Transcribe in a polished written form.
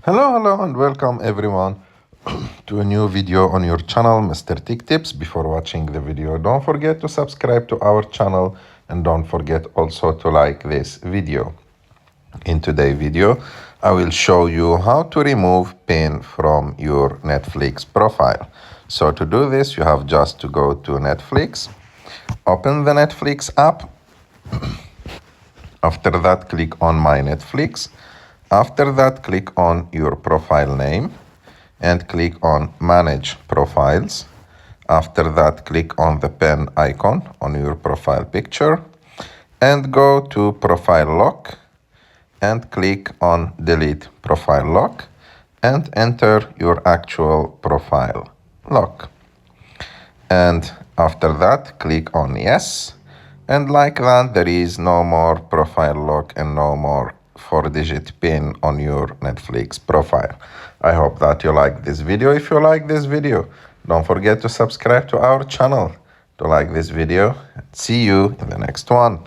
Hello, and welcome everyone to a new video on your channel, Mr. Tech Tips. Before watching the video, don't forget to subscribe to our channel and don't forget also to like this video. In today's video, I will show you how to remove pin from your Netflix profile. So to do this, you have just to go to Netflix, open the Netflix app. After that, click on My Netflix. After that, click on your profile name and click on Manage Profiles. After that, click on the pen icon on your profile picture and go to Profile Lock and click on Delete Profile Lock and enter your actual profile lock. And after that, click on Yes. And like that, there is no more profile lock and no more 4-digit PIN on your Netflix profile. I hope that you like this video. If you like this video, don't forget to subscribe to our channel to like this video. See you in the next one.